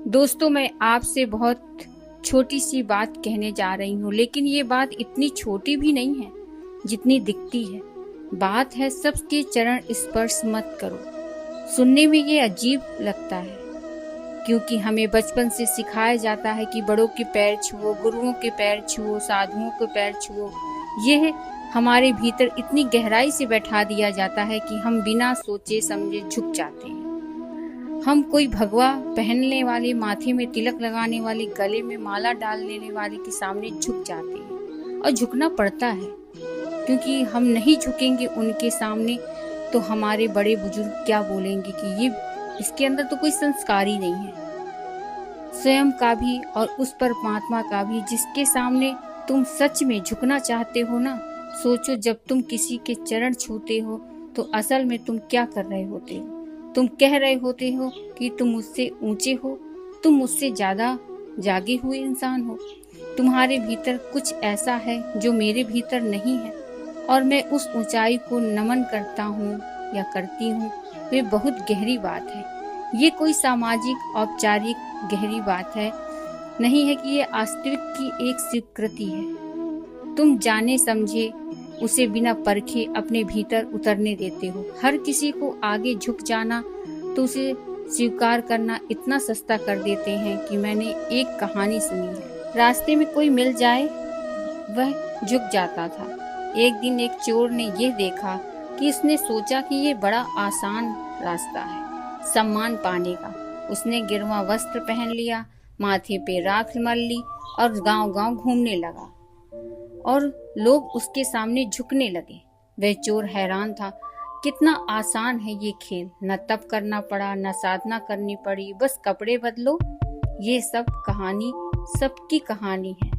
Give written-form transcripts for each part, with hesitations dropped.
दोस्तों, मैं आपसे बहुत छोटी सी बात कहने जा रही हूँ, लेकिन ये बात इतनी छोटी भी नहीं है जितनी दिखती है। बात है सबके चरण स्पर्श मत करो। सुनने में ये अजीब लगता है क्योंकि हमें बचपन से सिखाया जाता है कि बड़ों के पैर छुओ, गुरुओं के पैर छुओ, साधुओं के पैर छुओ। ये हमारे भीतर इतनी गहराई से बैठा दिया जाता है कि हम बिना सोचे समझे झुक जाते हैं। हम कोई भगवा पहनने वाले, माथे में तिलक लगाने वाले, गले में माला डालने वाले के सामने झुक जाते हैं। और झुकना पड़ता है क्योंकि हम नहीं झुकेंगे उनके सामने तो हमारे बड़े बुजुर्ग क्या बोलेंगे कि ये इसके अंदर तो कोई संस्कार ही नहीं है। स्वयं का भी और उस परमात्मा का भी जिसके सामने तुम सच में झुकना चाहते हो ना, सोचो जब तुम किसी के चरण छूते हो तो असल में तुम क्या कर रहे होते हो। तुम कह रहे होते हो कि तुम मुझसे ऊंचे हो, तुम मुझसे ज्यादा जागे हुए इंसान हो, तुम्हारे भीतर कुछ ऐसा है जो मेरे भीतर नहीं है और मैं उस ऊंचाई को नमन करता हूँ या करती हूँ। वे बहुत गहरी बात है। ये कोई सामाजिक औपचारिक गहरी बात है नहीं है कि ये वास्तविक की एक स्वीकृति है। तुम जाने समझे उसे बिना परखे अपने भीतर उतरने देते हो। हर किसी को आगे झुक जाना तो उसे स्वीकार करना इतना सस्ता कर देते हैं कि मैंने एक कहानी सुनी है। रास्ते में कोई मिल जाए वह झुक जाता था। एक दिन एक चोर ने यह देखा कि उसने सोचा कि ये बड़ा आसान रास्ता है सम्मान पाने का। उसने गिरवा वस्त्र पहन लिया, माथे पे राख मल ली और गांव-गांव घूमने लगा और लोग उसके सामने झुकने लगे। वह चोर हैरान था, कितना आसान है ये खेल। न तप करना पड़ा, न साधना करनी पड़ी, बस कपड़े बदलो। ये सब कहानी सबकी कहानी है।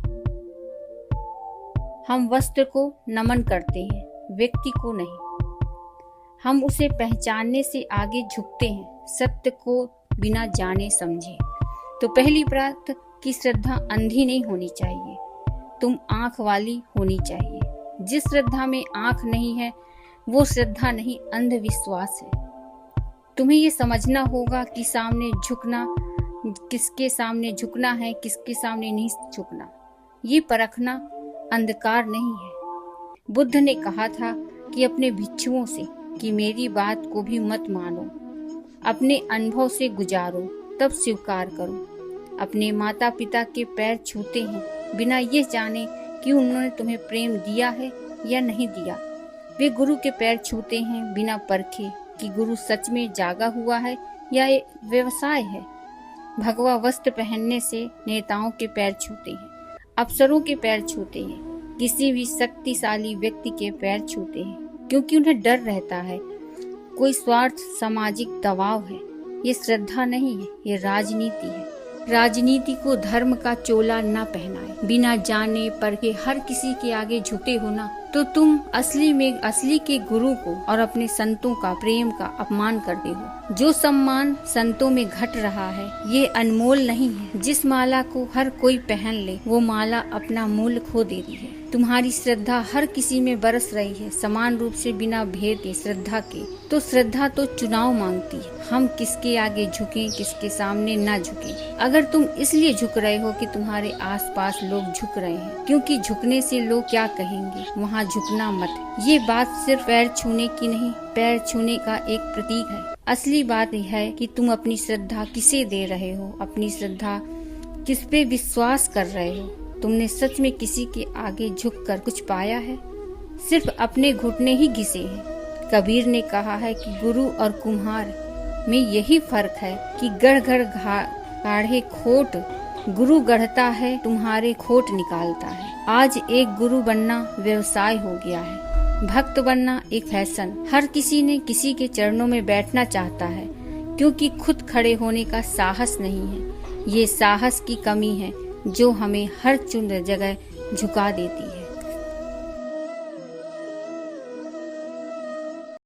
हम वस्त्र को नमन करते हैं, व्यक्ति को नहीं। हम उसे पहचानने से आगे झुकते हैं, सत्य को बिना जाने समझे। तो पहली बात कि श्रद्धा अंधी नहीं होनी चाहिए, तुम आंख वाली होनी चाहिए। जिस श्रद्धा में आंख नहीं है वो श्रद्धा नहीं, अंधविश्वास है। तुम्हें ये समझना होगा कि सामने झुकना, किसके सामने झुकना है, किसके सामने नहीं झुकना, ये परखना अंधकार नहीं है। बुद्ध ने कहा था कि अपने भिक्षुओं से कि मेरी बात को भी मत मानो, अपने अनुभव से गुजारो तब स्वीकार करो। अपने माता पिता के पैर छूते हैं बिना ये जाने कि उन्होंने तुम्हें प्रेम दिया है या नहीं दिया। वे गुरु के पैर छूते हैं बिना परखे कि गुरु सच में जागा हुआ है या ये व्यवसाय है। भगवा वस्त्र पहनने से नेताओं के पैर छूते हैं, अफसरों के पैर छूते हैं, किसी भी शक्तिशाली व्यक्ति के पैर छूते हैं क्योंकि उन्हें डर रहता है, कोई स्वार्थ, सामाजिक दबाव है। ये श्रद्धा नहीं है, ये राजनीति है। राजनीति को धर्म का चोला न पहनाए। बिना जाने परखे हर किसी के आगे झुके हो ना तो तुम असली के गुरु को और अपने संतों का, प्रेम का अपमान करते हो। जो सम्मान संतों में घट रहा है ये अनमोल नहीं है। जिस माला को हर कोई पहन ले वो माला अपना मूल्य खो दे रही है। तुम्हारी श्रद्धा हर किसी में बरस रही है समान रूप से बिना भेद के श्रद्धा के। तो श्रद्धा तो चुनाव मांगती है, हम किसके आगे झुकें, किसके सामने न झुकें। अगर तुम इसलिए झुक रहे हो कि तुम्हारे आसपास लोग झुक रहे हैं, क्योंकि झुकने से लोग क्या कहेंगे, वहाँ झुकना मत। ये बात सिर्फ पैर छूने की नहीं, पैर छूने का एक प्रतीक है। असली बात यह है कि तुम अपनी श्रद्धा किसे दे रहे हो, अपनी श्रद्धा किस पे विश्वास कर रहे हो। तुमने सच में किसी के आगे झुककर कुछ पाया है? सिर्फ अपने घुटने ही घिसे हैं। कबीर ने कहा है कि गुरु और कुम्हार में यही फर्क है कि गढ़ गाढ़े खोट गुरु गढ़ता है, तुम्हारे खोट निकालता है। आज एक गुरु बनना व्यवसाय हो गया है, भक्त बनना एक फैशन। हर किसी ने किसी के चरणों में बैठना चाहता है क्योंकि खुद खड़े होने का साहस नहीं है। ये साहस की कमी है जो हमें हर जगह झुका देती है।